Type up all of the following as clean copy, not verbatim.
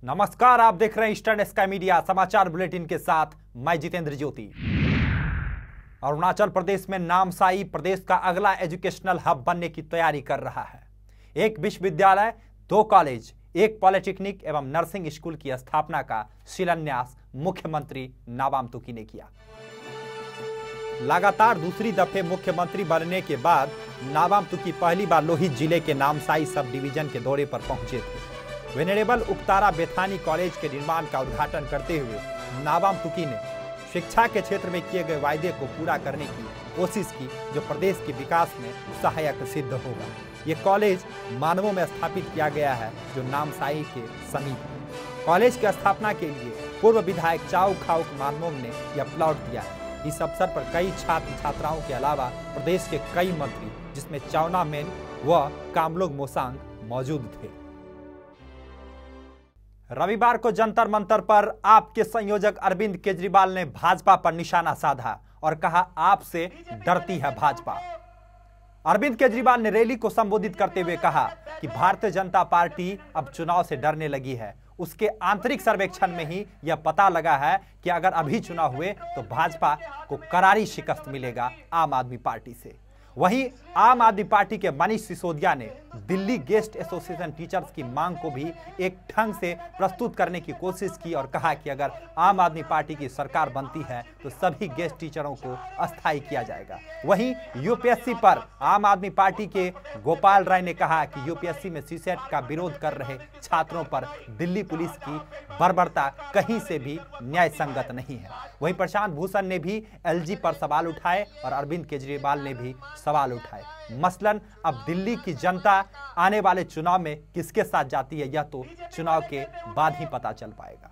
नमस्कार, आप देख रहे हैं ईस्टर्न स्काई मीडिया समाचार बुलेटिन के साथ मैं जितेंद्र ज्योति। अरुणाचल प्रदेश में नामसाई प्रदेश का अगला एजुकेशनल हब बनने की तैयारी कर रहा है। एक विश्वविद्यालय, 2 कॉलेज, 1 पॉलिटेक्निक एवं नर्सिंग स्कूल की स्थापना का शिलान्यास मुख्यमंत्री नाबाम तुकी ने किया। लगातार दूसरी दफे मुख्यमंत्री बनने के बाद नाबाम तुकी पहली बार लोहित जिले के नामसाई सब डिवीजन के दौरे पर पहुंचे थे। वेनेरेबल उक्तारा बेथानी कॉलेज के निर्माण का उद्घाटन करते हुए नाबाम तुकी ने शिक्षा के क्षेत्र में किए गए वायदे को पूरा करने की कोशिश की, जो प्रदेश के विकास में सहायक सिद्ध होगा। ये कॉलेज मानवों में स्थापित किया गया है, जो नामसाई के समीप है। कॉलेज की स्थापना के लिए पूर्व विधायक चाउ खाउक मानवों ने यह प्लॉट दिया है। इस अवसर पर कई छात्र छात्राओं के अलावा प्रदेश के कई मंत्री, जिसमें चाउना मेन व कामलुंग मोसांग मौजूद थे। रविवार को जंतर मंतर पर आपके संयोजक अरविंद केजरीवाल ने भाजपा पर निशाना साधा और कहा, आपसे डरती है भाजपा। अरविंद केजरीवाल ने रैली को संबोधित करते हुए कहा कि भारतीय जनता पार्टी अब चुनाव से डरने लगी है। उसके आंतरिक सर्वेक्षण में ही यह पता लगा है कि अगर अभी चुनाव हुए तो भाजपा को करारी शिकस्त मिलेगा आम आदमी पार्टी से। वहीं आम आदमी पार्टी के मनीष सिसोदिया ने दिल्ली गेस्ट एसोसिएशन टीचर्स की मांग को भी एक ढंग से प्रस्तुत करने की कोशिश की और कहा कि अगर आम आदमी पार्टी की सरकार बनती है तो सभी गेस्ट टीचरों को अस्थायी किया जाएगा। वहीं यूपीएससी पर आम आदमी पार्टी के गोपाल राय ने कहा कि यूपीएससी में सीसेट का विरोध कर रहे छात्रों पर दिल्ली पुलिस की बर्बरता कहीं से भी न्याय संगत नहीं है। वहीं प्रशांत भूषण ने भी एलजी पर सवाल उठाए और अरविंद केजरीवाल ने भी सवाल उठाए। मसलन अब दिल्ली की जनता आने वाले चुनाव में किसके साथ जाती है, यह तो चुनाव के बाद ही पता चल पाएगा।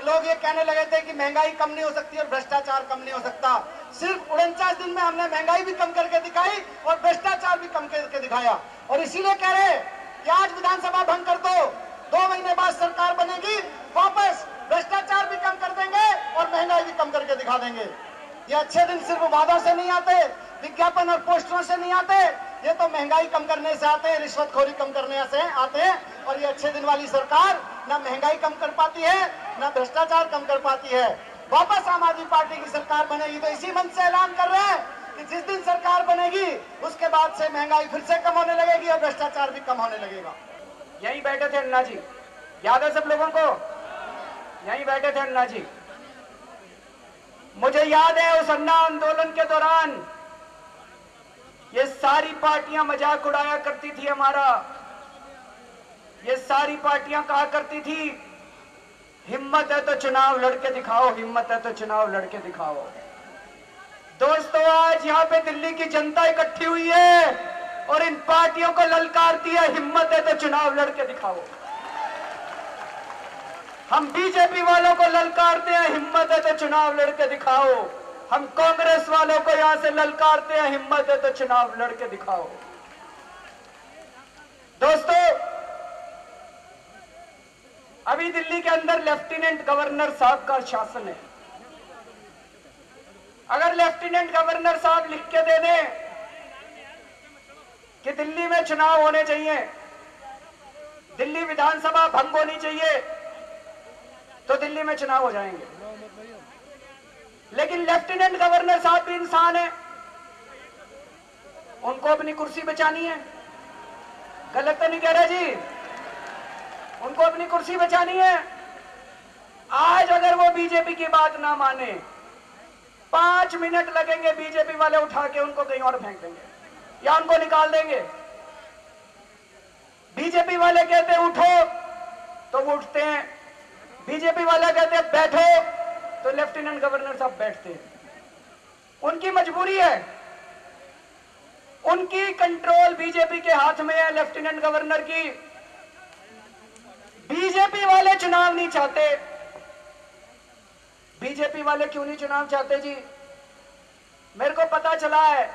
लोग ये कहने लगे थे कि महंगाई कम नहीं हो सकती और भ्रष्टाचार कम नहीं हो सकता। सिर्फ 49 दिन में हमने महंगाई भी कम करके दिखाई और भ्रष्टाचार भी कम करके दिखाया। और इसीलिए कह रहे कि आज विधानसभा भंग कर दो, 2 महीने बाद सरकार बनेगी, वापस भ्रष्टाचार भी कम कर देंगे और महंगाई भी कम करके दिखा देंगे। ये अच्छे दिन सिर्फ वादों से नहीं आते, विज्ञापन और पोस्टरों से नहीं आते, ये तो महंगाई कम करने से आते हैं, रिश्वतखोरी कम करने से आते हैं। और ये अच्छे दिन वाली सरकार ना महंगाई कम कर पाती है, ना भ्रष्टाचार कम कर पाती है। वापस आम आदमी पार्टी की सरकार बनेगी तो इसी मन से ऐलान कर रहे हैं कि जिस दिन सरकार बनेगी उसके बाद से महंगाई फिर से कम होने लगेगी और भ्रष्टाचार भी कम होने लगेगा। यहीं बैठे थे अन्ना जी, याद है सब लोगों को? यहीं बैठे थे अन्ना जी। मुझे याद है उस अन्ना आंदोलन के दौरान ये सारी पार्टियां मजाक उड़ाया करती थी हमारा। ये सारी पार्टियां कहा करती थी, हिम्मत है तो चुनाव लड़के दिखाओ, हिम्मत है तो चुनाव लड़के दिखाओ। दोस्तों, आज यहां पे दिल्ली की जनता इकट्ठी हुई है और इन पार्टियों को ललकारती है, हिम्मत है तो चुनाव लड़के दिखाओ। हम बीजेपी वालों को ललकारते हैं, हिम्मत है तो चुनाव लड़के दिखाओ। हम कांग्रेस वालों को यहां से ललकारते हैं, हिम्मत है तो चुनाव लड़के दिखाओ। दोस्तों, अभी दिल्ली के अंदर लेफ्टिनेंट गवर्नर साहब का शासन है। अगर लेफ्टिनेंट गवर्नर साहब लिख के दे दें कि दिल्ली में चुनाव होने चाहिए, दिल्ली विधानसभा भंग होनी चाहिए, तो दिल्ली में चुनाव हो जाएंगे। लेकिन लेफ्टिनेंट गवर्नर साहब भी इंसान है, उनको अपनी कुर्सी बचानी है। गलत तो नहीं कह रहे जी? उनको अपनी कुर्सी बचानी है। आज अगर वो बीजेपी की बात ना माने, 5 मिनट लगेंगे, बीजेपी वाले उठा के उनको कहीं और फेंक देंगे या उनको निकाल देंगे। बीजेपी वाले कहते उठो तो वो उठते हैं, बीजेपी वाले कहते बैठो तो लेफ्टिनेंट गवर्नर साहब बैठते हैं। उनकी मजबूरी है, उनकी कंट्रोल बीजेपी के हाथ में है, लेफ्टिनेंट गवर्नर की। बीजेपी वाले चुनाव नहीं चाहते। बीजेपी वाले क्यों नहीं चुनाव चाहते जी? मेरे को पता चला है,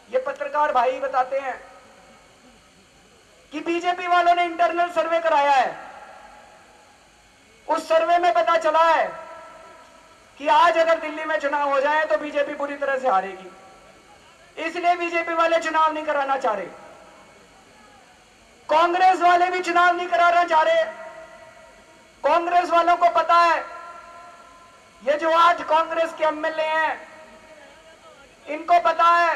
ये पत्रकार भाई बताते हैं कि बीजेपी वालों ने इंटरनल सर्वे कराया है। उस सर्वे में पता चला है कि आज अगर दिल्ली में चुनाव हो जाए तो बीजेपी पूरी तरह से हारेगी। इसलिए बीजेपी वाले चुनाव नहीं कराना चाह रहे। कांग्रेस वाले भी चुनाव नहीं कराना चाह रहे। कांग्रेस वालों को पता है, ये जो आज कांग्रेस के एमएलए हैं, इनको पता है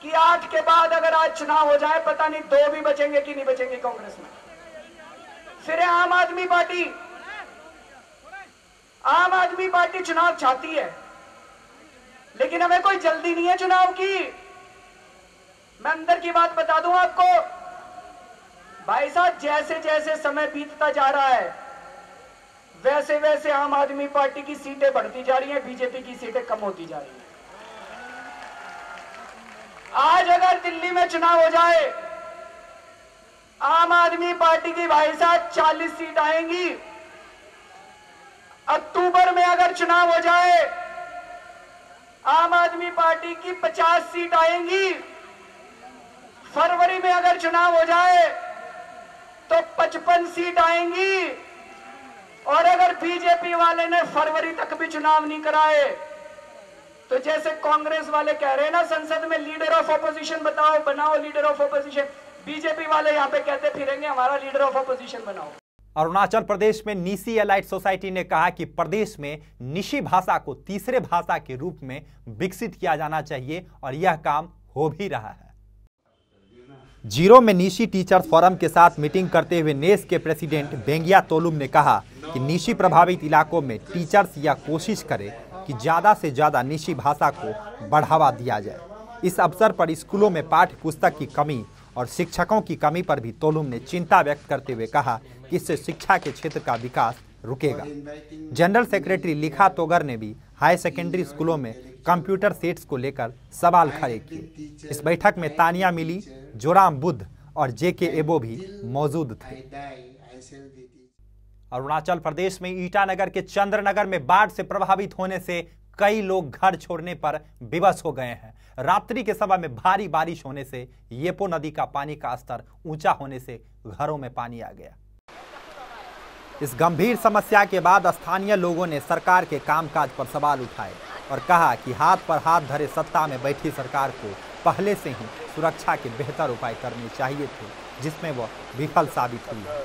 कि 8 के बाद अगर आज चुनाव हो जाए, पता नहीं 2 भी बचेंगे कि नहीं बचेंगे कांग्रेस में। फिर आम आदमी पार्टी चुनाव चाहती है, लेकिन हमें कोई जल्दी नहीं है चुनाव की। मैं अंदर की बात बता दूं आपको, भाई साहब, जैसे जैसे समय बीतता जा रहा है, वैसे वैसे आम आदमी पार्टी की सीटें बढ़ती जा रही हैं, बीजेपी की सीटें कम होती जा रही हैं। आज अगर दिल्ली में चुनाव हो जाए, आम आदमी पार्टी की भाई साहब 40 सीट आएंगी। अक्टूबर में अगर चुनाव हो जाए, आम आदमी पार्टी की 50 सीट आएंगी। फरवरी में अगर चुनाव हो जाए तो 55 सीट आएंगी। और अगर बीजेपी वाले ने फरवरी तक भी चुनाव नहीं कराए, तो जैसे कांग्रेस वाले कह रहे हैं ना, संसद में लीडर ऑफ ऑपोजिशन बनाओ लीडर ऑफ ऑपोजिशन, बीजेपी वाले यहां पे कहते फिरेंगे हमारा लीडर ऑफ ऑपोजिशन बनाओ। अरुणाचल प्रदेश में नीसी एलाइट सोसाइटी ने कहा कि प्रदेश में नीसी भाषा को तीसरे भाषा के रूप में विकसित किया जाना चाहिए और यह काम हो भी रहा है। जीरो में नीसी टीचर्स फोरम के साथ मीटिंग करते हुए नेस के प्रेसिडेंट बेंगिया तोलुम ने कहा कि नीसी प्रभावित इलाकों में टीचर्स यह कोशिश करें कि ज़्यादा से ज़्यादा नीसी भाषा को बढ़ावा दिया जाए। इस अवसर पर स्कूलों में पाठ्य पुस्तक की कमी और शिक्षकों की कमी पर भी तोलुम ने चिंता व्यक्त करते हुए कहा कि इससे शिक्षा के क्षेत्र का विकास रुकेगा। जनरल सेक्रेटरी लिखा तोगर ने भी हाई सेकेंडरी स्कूलों में कंप्यूटर सेट्स को लेकर सवाल खड़े किए। इस बैठक में तानिया मिली, जोराम बुद्ध और जेके एबो भी मौजूद थे। अरुणाचल प्रदेश में ईटानगर के चंद्रनगर में बाढ़ से प्रभावित होने से कई लोग घर छोड़ने पर विवश हो गए हैं। रात्रि के समय में भारी बारिश होने से येपो नदी का पानी का स्तर ऊंचा होने से घरों में पानी आ गया। इस गंभीर समस्या के बाद स्थानीय लोगों ने सरकार के कामकाज पर सवाल उठाए और कहा कि हाथ पर हाथ धरे सत्ता में बैठी सरकार को पहले से ही सुरक्षा के बेहतर उपाय करने चाहिए थे, जिसमें वह विफल साबित हुई है।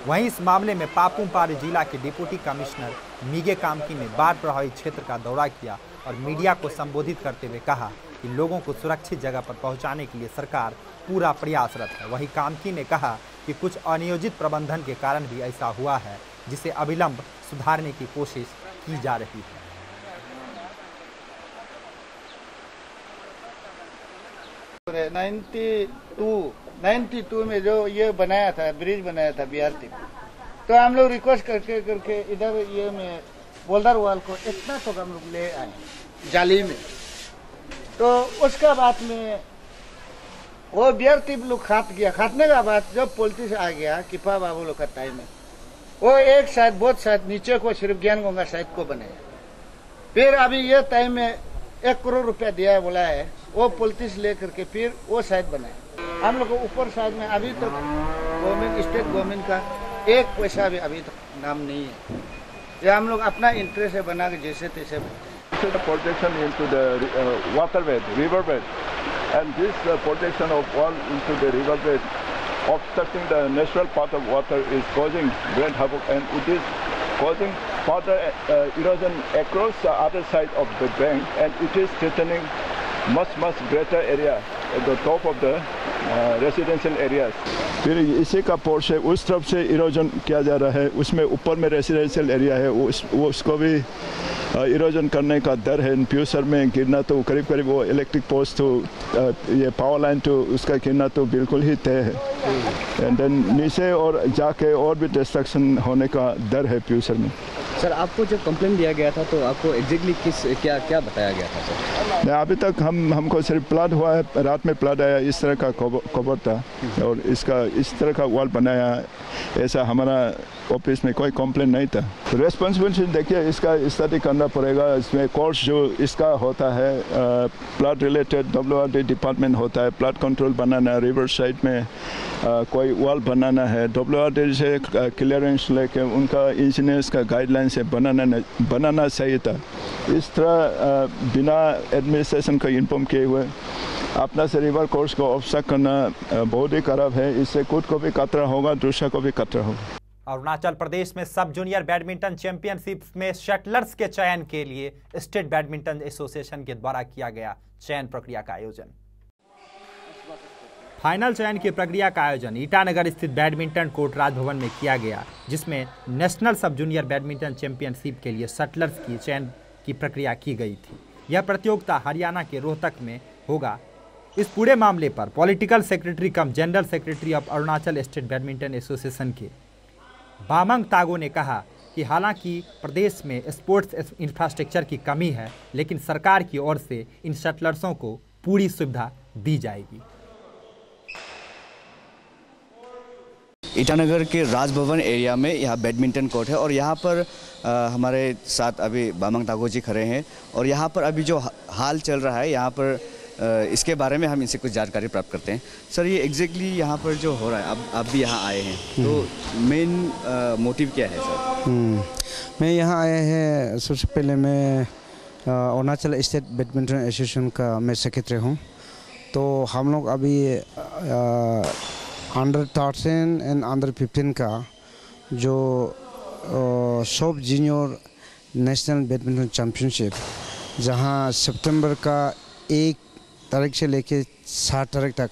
वहीं इस मामले में पापुम पारे जिला के डिप्टी कमिश्नर मीगे कामकी ने बाढ़ प्रभावित क्षेत्र का दौरा किया और मीडिया को संबोधित करते हुए कहा कि लोगों को सुरक्षित जगह पर पहुंचाने के लिए सरकार पूरा प्रयासरत है। वहीं कामकी ने कहा कि कुछ अनियोजित प्रबंधन के कारण भी ऐसा हुआ है, जिसे अविलंब सुधारने की कोशिश की जा रही है। नाइन्टी टू में जो ये बनाया था, ब्रिज बनाया था BRT, तो हम लोग रिक्वेस्ट करके इधर ये में बोल्डर वाल को इतना तो हम लोग ले आए जाली में। तो उसका बाद में वो BRT लोग खाटने का बाद जब पॉलिटिक्स आ गया किपा बाबू लोग का टाइम में, वो एक साइड बहुत साइड नीचे को सिर्फ ज्ञान गंगा साइड को बनाया। फिर अभी ये टाइम में 1 करोड़ रुपया दिया है, बोला है, वो पॉलिटिक्स लेकर के फिर वो साइड बनाया। हम लोग को ऊपर साइड में अभी तक गवर्नमेंट, स्टेट गवर्नमेंट का 1 पैसा भी अभी तक नाम नहीं है। ये हम लोग अपना इंटरेस्ट है बना के जैसे तैसे protection into the waterbed, riverbed, and this protection of wall into the riverbed obstructing the natural path of water is causing great havoc, and it is causing further erosion across the other side of the bank, and it is threatening much greater area at the top of the residential areas. फिर इसी का portion उस तरफ से erosion किया जा रहा है, उसमें ऊपर में रेसिडेंशियल एरिया है, उसको भी इरोजन करने का डर है। फ्यूचर में गिरना तो करीब वो इलेक्ट्रिक पोस्ट तो ये पावर लाइन तो उसका गिरना तो बिल्कुल ही तय है। एंड देन नीचे और जाके और भी डिस्ट्रक्शन होने का डर है फ्यूचर में। सर, आपको जब कंप्लेंट दिया गया था तो आपको एग्जैक्टली क्या बताया गया था सर? अभी तक हमको सिर्फ प्लाट हुआ है, रात में प्लाट आया, इस तरह का कवर था और इस तरह का वॉल बनाया, ऐसा हमारा ऑफिस में कोई कंप्लेंट नहीं था। रेस्पॉन्सिबिलिटी देखिए, इसका स्टडी करना पड़ेगा। इसमें कोर्स जो इसका होता है प्लाट रिलेटेड WRD डिपार्टमेंट होता है, प्लाट कंट्रोल बनाना, रिवर साइड में कोई वॉल बनाना है, WRD से क्लियरेंस लेके उनका इंजीनियर्स का गाइडलाइन से बनाना चाहिए था। इस तरह बिना एडमिनिस्ट्रेशन का इन्फॉर्म किए हुए अपना से रिवर कोर्स को ऑब्स्ट्रक्ट करना बहुत ही खराब है। इससे खुद को भी खतरा होगा, दूसरे को भी खतरा होगा। अरुणाचल प्रदेश में सब जूनियर बैडमिंटन चैंपियनशिप में शटलर्स के चयन के लिए स्टेट बैडमिंटन एसोसिएशन के द्वारा किया गया चयन प्रक्रिया का आयोजन। फाइनल चयन की प्रक्रिया का आयोजन ईटानगर स्थित बैडमिंटन कोर्ट राजभवन में किया गया, जिसमें नेशनल सब जूनियर बैडमिंटन चैंपियनशिप के लिए शटलर्स की चयन की प्रक्रिया की गई थी। यह प्रतियोगिता हरियाणा के रोहतक में होगा। इस पूरे मामले पर political secretary come general secretary of Arunachal state badminton association के बामंग तागो ने कहा कि हालांकि प्रदेश में स्पोर्ट्स इंफ्रास्ट्रक्चर की कमी है, लेकिन सरकार की ओर से इन शटलर्सों को पूरी सुविधा दी जाएगी। ईटानगर के राजभवन एरिया में यहाँ बैडमिंटन कोर्ट है और यहाँ पर हमारे साथ अभी बामंग तागो जी खड़े हैं और यहाँ पर अभी जो हाल चल रहा है यहाँ पर इसके बारे में हम इनसे कुछ जानकारी प्राप्त करते हैं। सर, ये एग्जैक्टली यहाँ पर जो हो रहा है, अब आप भी यहाँ आए हैं, तो मेन मोटिव क्या है सर? मैं यहाँ आया है, सबसे पहले मैं अरुणाचल स्टेट बैडमिंटन एसोसिएशन का मैं सेक्रेटरी हूँ। तो हम लोग अभी अंडर 13 एंड अंडर 15 का जो सब जूनियर नेशनल बैडमिंटन चैम्पियनशिप, जहाँ सितंबर का 1 तारीख से लेके 7 तारीख तक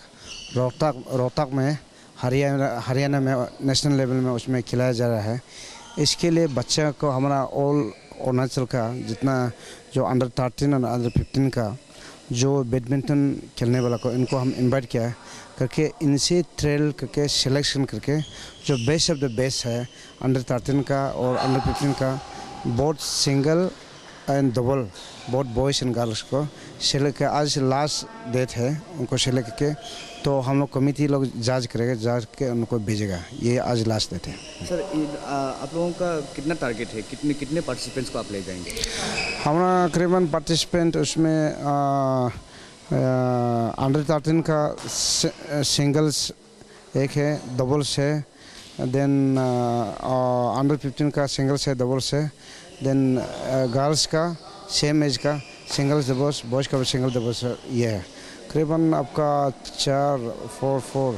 रोहतक में हरियाणा में नेशनल लेवल में उसमें खिलाया जा रहा है। इसके लिए बच्चा को हमारा ऑल अरुणाचल का जितना जो अंडर 13 और अंडर 15 का जो बैडमिंटन खेलने वाला को इनको हम इनवाइट किया है करके इनसे ट्रेल करके सिलेक्शन करके जो बेस्ट ऑफ द बेस्ट है अंडर 13 का और अंडर 15 का both single and double both boys and girls को सेलेक्ट कर, आज लास्ट डेट है उनको सेलेक्ट करके, तो हम लोग कमेटी लोग जांच करेगा, जांच के उनको भेजेगा। ये आज लास्ट डेट है। सर, आप लोगों का कितना टारगेट है, कितने पार्टिसिपेंट्स को आप ले जाएंगे? हमारा करीबन पार्टिसिपेंट उसमें अंडर 13 का सिंगल्स एक है, डबल्स है, देन अंडर 15 का सिंगल्स है, डबल्स है, देन गर्ल्स का सेम एज का सिंगल्स डबल्स, बॉयज़ का भी सिंगल डबल्स ये है। करीबन आपका 4, 4, 4,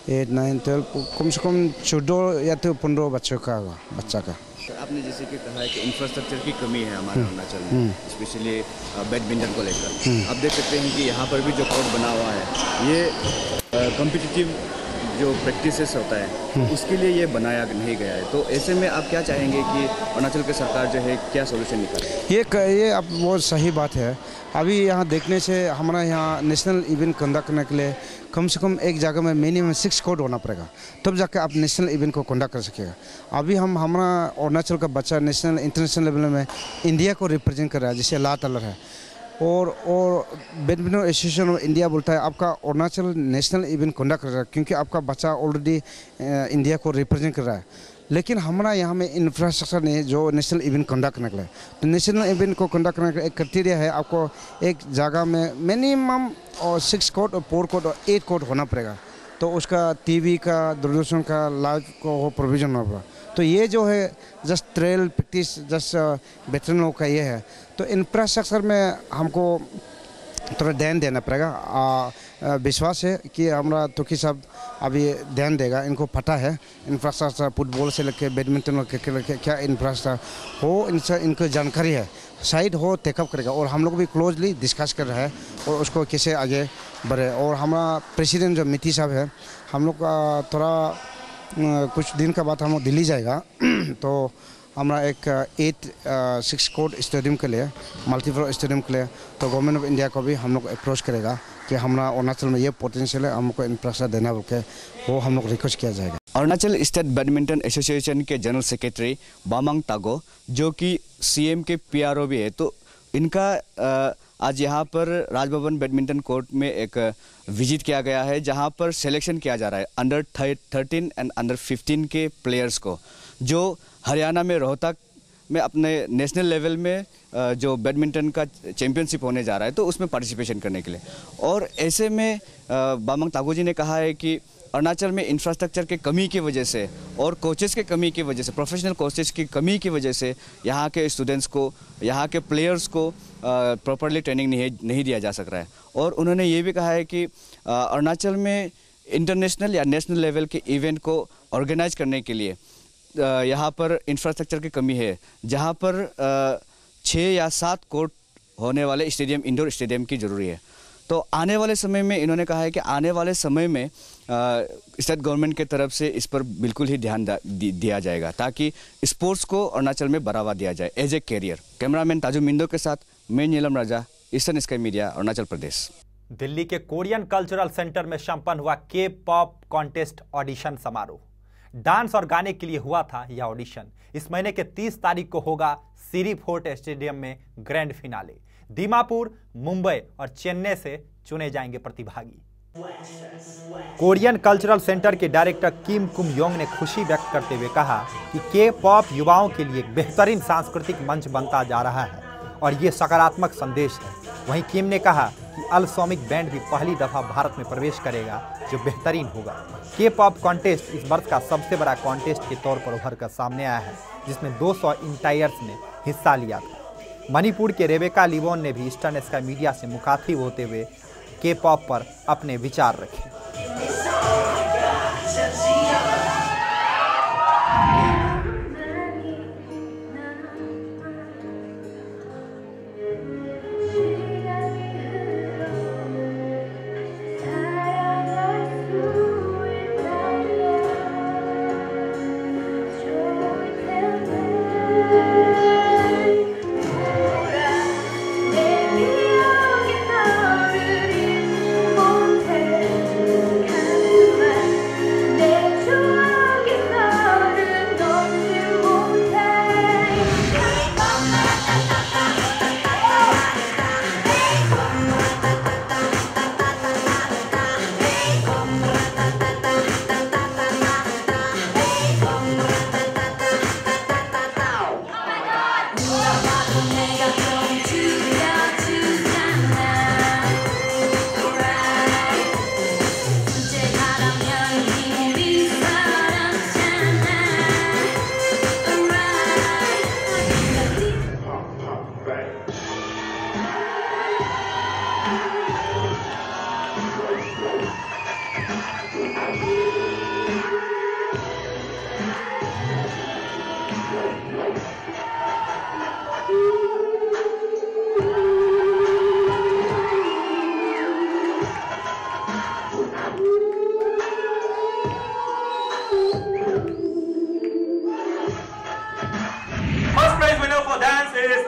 8, 9, 12 कम से कम 14 या तो 15 बच्चा का। आपने जैसे कि कहा है कि इंफ्रास्ट्रक्चर की कमी है हमारे अरुणाचल में, स्पेशली बैडमिंटन को लेकर। आप देख सकते हैं कि यहाँ पर भी जो कोर्ट बना हुआ है ये कॉम्पिटिटिव जो प्रैक्टिसेस होता है उसके लिए ये बनाया नहीं गया है। तो ऐसे में आप क्या चाहेंगे कि अरुणाचल की सरकार जो है क्या सोल्यूशन निकाले? ये अब बहुत सही बात है। अभी यहाँ देखने से हमारा यहाँ नेशनल इवेंट कंडक्ट करने के लिए कम से कम एक जगह में मिनिमम 6 कोर्ट होना पड़ेगा, तब जाकर आप नेशनल इवेंट को कंडक्ट कर सकेगा। अभी हमारा अरुणाचल का बच्चा नेशनल इंटरनेशनल लेवल में इंडिया को रिप्रेजेंट कर रहा है, जैसे ला टलर है, और बैडमिंटन एसोसिएशन ऑफ इंडिया बोलता है आपका अरुणाचल नेशनल इवेंट कंडक्ट कर रहा है क्योंकि आपका बच्चा ऑलरेडी इंडिया को रिप्रेजेंट कर रहा है। लेकिन हमारा यहाँ में इंफ्रास्ट्रक्चर नहीं है जो नेशनल इवेंट कंडक्ट करने के लिए। तो नेशनल इवेंट को कंडक्ट करने का एक क्राइटेरिया है, आपको एक जगह में मिनिमम 6 कोर्ट और 4 कोर्ट और 8 कोर्ट होना पड़ेगा। तो उसका टीवी का, दूरदर्शन का लाइव को हो प्रोविजन होगा। तो ये जो है just trail practice just veteran लोग का ये है। तो इंफ्रास्ट्रक्चर में हमको थोड़ा ध्यान देना पड़ेगा। विश्वास है कि हमारा तुकी साहब अभी ध्यान देगा, इनको पता है इंफ्रास्ट्रक्चर फुटबॉल से लेकर बैडमिंटन और क्रिकेट लेकर क्या इंफ्रास्ट्रक्चर हो, इनसे इनको जानकारी है, साइड हो टेकअप करेगा। और हम लोग भी क्लोजली डिस्कस कर रहे हैं और उसको कैसे आगे बढ़े। और हमारा प्रेसिडेंट जो मिति साहब है, हम लोग का थोड़ा कुछ दिन का बाद हम लोग दिल्ली जाएगा तो हमारा एक 6 कोर्ट स्टेडियम के लिए, मल्टीपल स्टेडियम के लिए, तो गवर्नमेंट ऑफ इंडिया को भी हम लोग अप्रोच करेगा कि हमारा अरुणाचल में ये पोटेंशियल है, हमको इंफ्रास्ट्रक्चर देना बोल के वो हम लोग रिक्वेस्ट किया जाएगा। अरुणाचल स्टेट बैडमिंटन एसोसिएशन के जनरल सेक्रेटरी बामंग तागो, जो कि सीएम के पीआरओ भी है, तो इनका आज यहाँ पर राजभवन बैडमिंटन कोर्ट में एक विजिट किया गया है जहाँ पर सिलेक्शन किया जा रहा है अंडर 13 एंड अंडर 15 के प्लेयर्स को, जो हरियाणा में रोहतक में अपने नेशनल लेवल में जो बैडमिंटन का चैंपियनशिप होने जा रहा है तो उसमें पार्टिसिपेशन करने के लिए। और ऐसे में बामंग तागो जी ने कहा है कि अरुणाचल में इंफ्रास्ट्रक्चर के कमी की वजह से और कोचेस के कमी की वजह से, प्रोफेशनल कोचेस की कमी की वजह से यहाँ के स्टूडेंट्स को, यहाँ के प्लेयर्स को प्रॉपरली ट्रेनिंग नहीं दिया जा सक रहा है। और उन्होंने ये भी कहा है कि अरुणाचल में इंटरनेशनल या नेशनल लेवल के इवेंट को ऑर्गेनाइज करने के लिए यहाँ पर इंफ्रास्ट्रक्चर की कमी है, जहाँ पर 6 या 7 कोर्ट होने वाले स्टेडियम, इंडोर स्टेडियम की ज़रूरी है। तो आने वाले समय में इन्होंने कहा है कि आने वाले समय में स्टेट गवर्नमेंट के तरफ से इस पर बिल्कुल ही ध्यान दिया जाएगा, ताकि स्पोर्ट्स को अरुणाचल में बढ़ावा दिया जाए एज ए कैरियर। कैमरामैन ताजू मिंदो के साथ मैं नीलम राजा, eastern sky media, Arunachal Pradesh. Delhi के कोरियन कल्चरल सेंटर में संपन्न हुआ के पॉप कॉन्टेस्ट ऑडिशन समारोह। डांस और गाने के लिए हुआ था यह ऑडिशन। इस महीने के 30 तारीख को होगा सिरी फोर्ट स्टेडियम में ग्रैंड फिनाले। दीमापुर, मुंबई और चेन्नई से चुने जाएंगे प्रतिभागी। कोरियन कल्चरल सेंटर के डायरेक्टर किम कुम योंग ने खुशी व्यक्त करते हुए कहा कि के पॉप युवाओं के लिए एक बेहतरीन सांस्कृतिक मंच बनता जा रहा है और ये सकारात्मक संदेश है। वहीं किम ने कहा कि अल्सोमिक बैंड भी पहली दफा भारत में प्रवेश करेगा, जो बेहतरीन होगा। के पॉप कॉन्टेस्ट इस वर्ष का सबसे बड़ा कॉन्टेस्ट के तौर पर उभर कर सामने आया है, जिसमें 200 इंटायर्स ने हिस्सा लिया था। मणिपुर के रेबेका लिवोन ने भी ईस्टर्न स्काई मीडिया से मुखातिब होते हुए के पॉप पर अपने विचार रखे।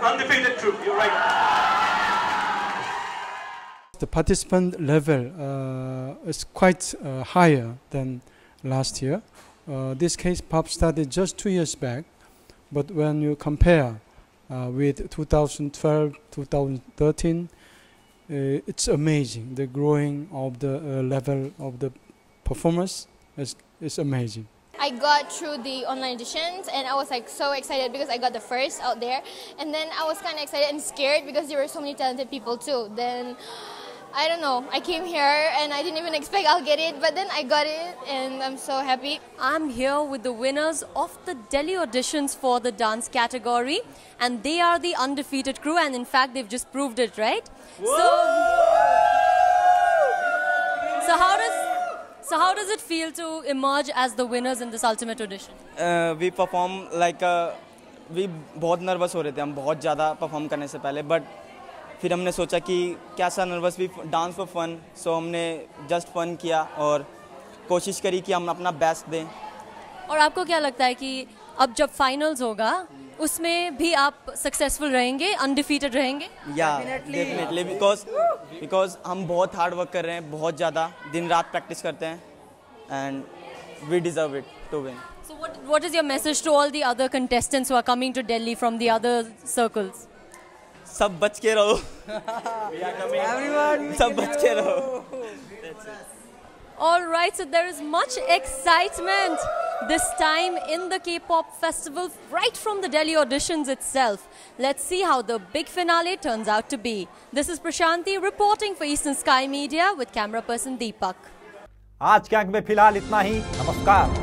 Undefeated troop, you're right. The participant level is quite higher than last year. This K-pop started just 2 years back, but when you compare with 2012, 2013, it's amazing. The growing of the level of the performance is amazing. I got through the online auditions and I was like so excited because I got the first out there, and then I was kind of excited and scared because there were so many talented people too. Then I don't know, I came here and I didn't even expect I'll get it, but then I got it and I'm so happy. I'm here with the winners of the Delhi auditions for the dance category, and they are the undefeated crew, and in fact they've just proved it, right? So how does it feel to emerge as the winners in this ultimate audition? We perform like we बहुत nervous हो रहे थे हम बहुत ज़्यादा perform करने से पहले, बट फिर हमने सोचा कि क्या सा नर्वस भी डांस फॉर फन, सो हमने जस्ट फन किया और कोशिश करी कि हम अपना बेस्ट दें। और आपको क्या लगता है कि अब जब फाइनल्स होगा उसमें भी आप सक्सेसफुल रहेंगे, अनडिफीटेड रहेंगे? या डेफिनेटली, बिकॉज हम बहुत हार्ड वर्क कर रहे हैं, बहुत ज़्यादा दिन रात प्रैक्टिस करते हैं, and we deserve it to win. So what is your message to all the other contestants who are coming to Delhi from the other circles? सब बच के रहो। सब बच के रहो। All right, so there is much excitement this time in the K-pop festival right from the Delhi auditions itself. Let's see how the big finale turns out to be. This is Prashanti reporting for Eastern Sky Media with camera person Deepak. आज के अंक में फिलहाल इतना ही। नमस्कार।